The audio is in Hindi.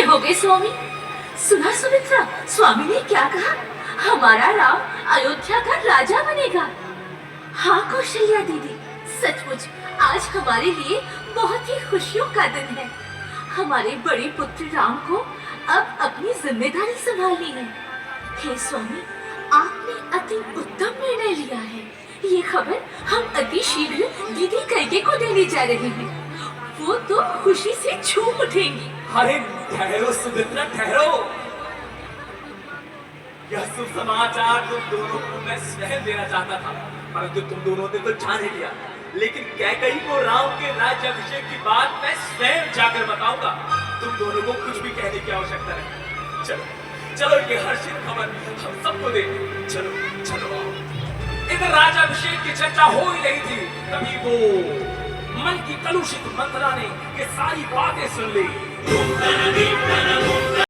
हो गए स्वामी? सुना सुमित्रा, स्वामी ने क्या कहा? हमारा राम अयोध्या का राजा बनेगा। हाँ कौशल्या दीदी, सचमुच आज हमारे लिए बहुत ही खुशियों का दिन है। हमारे बड़े पुत्र राम को अब अपनी जिम्मेदारी संभालनी है। हे स्वामी, आपने अति उत्तम निर्णय लिया है। ये खबर हम अति शीघ्र दीदी कैके को देने जा रहे हैं। वो तो खुशी से झूम उठेंगी। अरे ठहरो सुमित्रा, ठहरो। यह शुभ समाचार तुम दोनों को मैं स्वयं देना चाहता था, परंतु तुम दोनों ने तो जान ही लिया। लेकिन कैकेयी को राम के राज्याभिषेक की बात मैं स्वयं जाकर बताऊंगा। तुम दोनों को कुछ भी कहने की आवश्यकता नहीं। चलो चलो, ये हर्षित खबर हम सबको दे। चलो चलो। इधर राज्याभिषेक की चर्चा हो ही रही थी, तभी वो मन की कलुषित मंत्रा ने ये सारी बातें सुन ली।